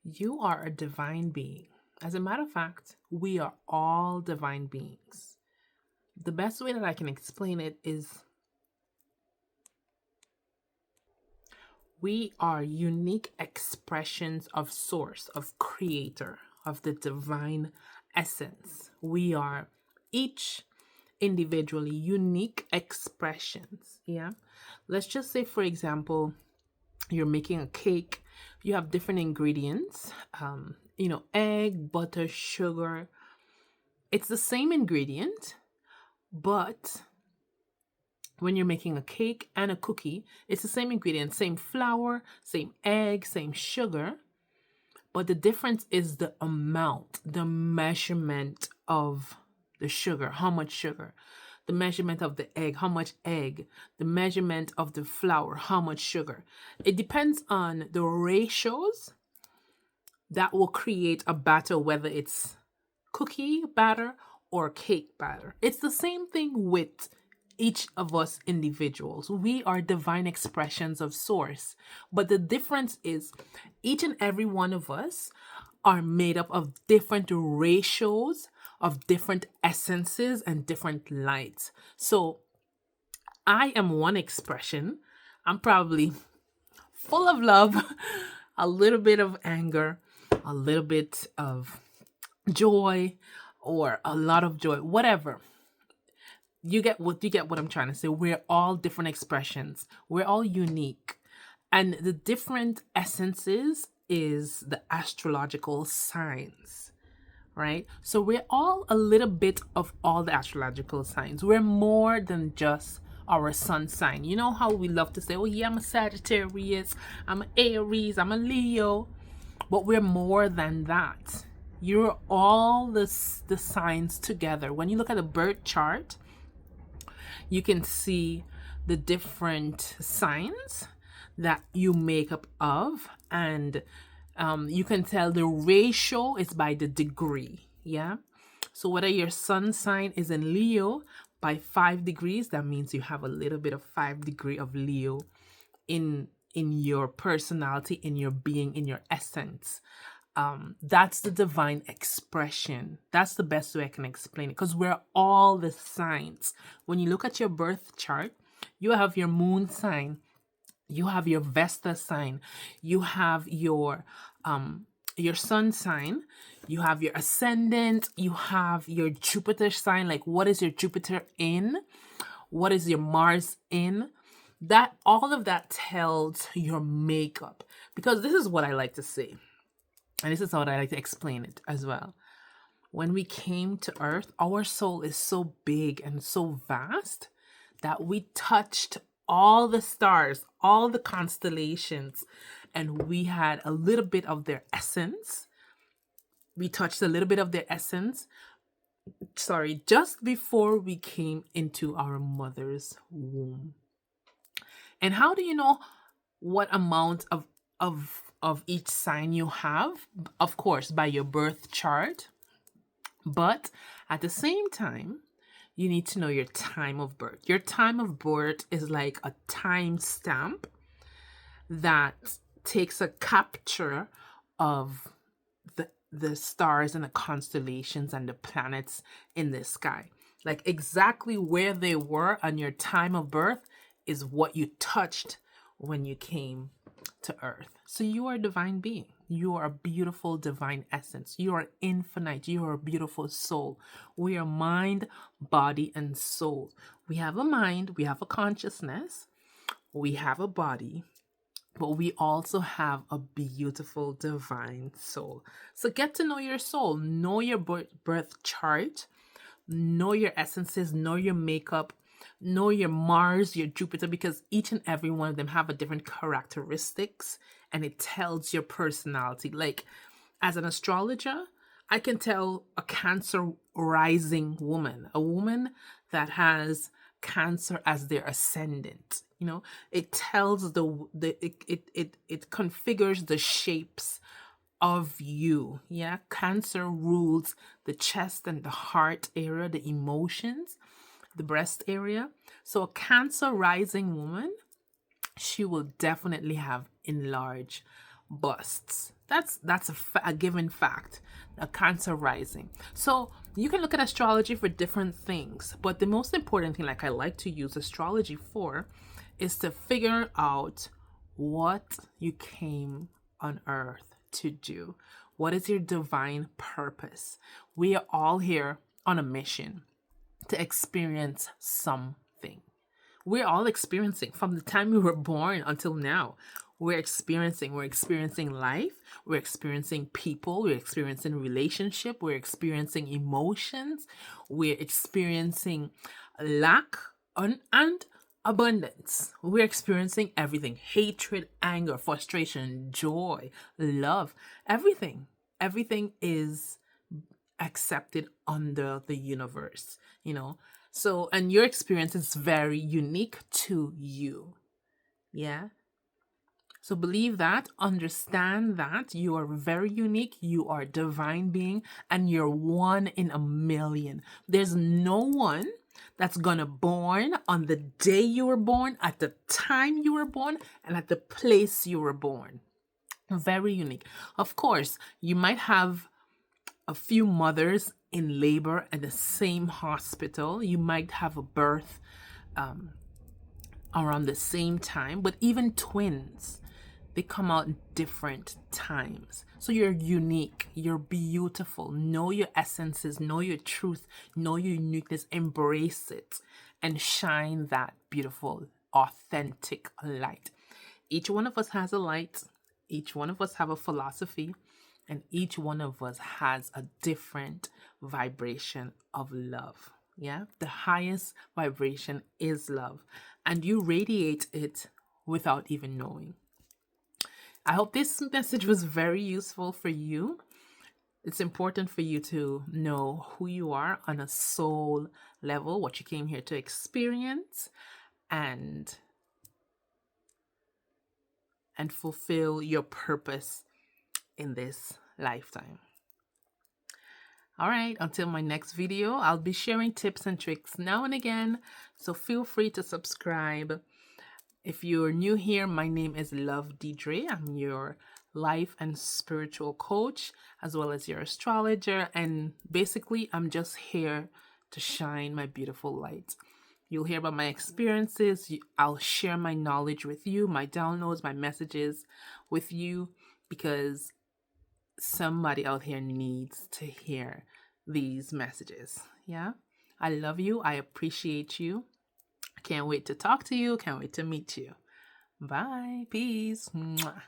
You are a divine being. As a matter of fact, we are all divine beings. The best way that I can explain it is we are unique expressions of source, of creator, of the divine essence. We are each individually unique expressions. Yeah. Let's just say, for example, you're making a cake, you have different ingredients, egg, butter, sugar. It's the same ingredient, but when you're making a cake and a cookie, it's the same ingredient, same flour, same egg, same sugar. But the difference is the amount, the measurement of the sugar, how much sugar, the measurement of the egg, how much egg, the measurement of the flour, how much sugar. It depends on the ratios that will create a batter, whether it's cookie batter or cake batter. It's the same thing with each of us individuals. We are divine expressions of source. But the difference is each and every one of us are made up of different ratios, of different essences and different lights. So I am one expression. I'm probably full of love, a little bit of anger, a little bit of joy, or a lot of joy, whatever. You get what I'm trying to say. We're all different expressions. We're all unique. And the different essences is the astrological signs, right? So we're all a little bit of all the astrological signs. We're more than just our sun sign. You know how we love to say, oh yeah, I'm a Sagittarius, I'm an Aries, I'm a Leo. But we're more than that. You're all the signs together. When you look at a birth chart, you can see the different signs that you make up of, and you can tell the ratio is by the degree. Yeah. So whether your sun sign is in Leo by 5 degrees, that means you have a little bit of 5 degree of Leo in your personality, in your being, in your essence. That's the divine expression. That's the best way I can explain it, because we're all the signs. When you look at your birth chart, you have your moon sign, you have your Vesta sign, you have your sun sign, you have your ascendant, you have your Jupiter sign. Like, what is your Jupiter in? What is your Mars in? That all of that tells your makeup. Because this is what I like to say, and this is how I like to explain it as well. When we came to Earth, our soul is so big and so vast that we touched all the stars, all the constellations, and we had a little bit of their essence. We touched a little bit of their essence, just before we came into our mother's womb. And how do you know what amount of each sign you have? Of course, by your birth chart. But at the same time, you need to know your time of birth. Your time of birth is like a time stamp that takes a capture of the stars and the constellations and the planets in the sky. Like, exactly where they were on your time of birth is what you touched when you came to Earth. So you are a divine being. You are a beautiful divine essence. You are infinite. You are a beautiful soul. We are mind, body, and soul. We have a mind, we have a consciousness, we have a body, but we also have a beautiful divine soul. So get to know your soul, know your birth chart, know your essences, know your makeup, know your Mars, your Jupiter, because each and every one of them have a different characteristics, and it tells your personality. Like, as an astrologer, I can tell a Cancer rising woman, a woman that has Cancer as their ascendant. You know, it tells it configures the shapes of you. Yeah, Cancer rules the chest and the heart area, the emotions, the breast area. So a Cancer rising woman, she will definitely have enlarged busts. That's a given fact. A Cancer rising. So you can look at astrology for different things, but the most important thing, like I like to use astrology for, is to figure out what you came on earth to do. What is your divine purpose? We are all here on a mission to experience something. We're all experiencing from the time we were born until now. We're experiencing life, we're experiencing people, we're experiencing relationship, we're experiencing emotions, we're experiencing lack and abundance. We're experiencing everything: hatred, anger, frustration, joy, love, everything. Everything is accepted under the universe, you know. So, and your experience is very unique to you. Yeah. So believe that, understand that you are very unique, you are a divine being, and you're one in a million. There's no one that's gonna born on the day you were born, at the time you were born, and at the place you were born. Very unique. Of course, you might have a few mothers in labor at the same hospital. You might have a birth around the same time, but even twins, they come out in different times. So you're unique, you're beautiful. Know your essences, know your truth, know your uniqueness, embrace it, and shine that beautiful, authentic light. Each one of us has a light, each one of us have a philosophy, and each one of us has a different vibration of love. Yeah, the highest vibration is love, and you radiate it without even knowing. I hope this message was very useful for you. It's important for you to know who you are on a soul level, what you came here to experience, and fulfill your purpose in this lifetime. All right, until my next video, I'll be sharing tips and tricks now and again, so feel free to subscribe. If you're new here, my name is Love Deidrae. I'm your life and spiritual coach, as well as your astrologer, and basically I'm just here to shine my beautiful light. You'll hear about my experiences. I'll share my knowledge with you, my downloads, my messages with you, because somebody out here needs to hear these messages. Yeah, I love you. I appreciate you. Can't wait to talk to you. Can't wait to meet you. Bye. Peace. Mwah.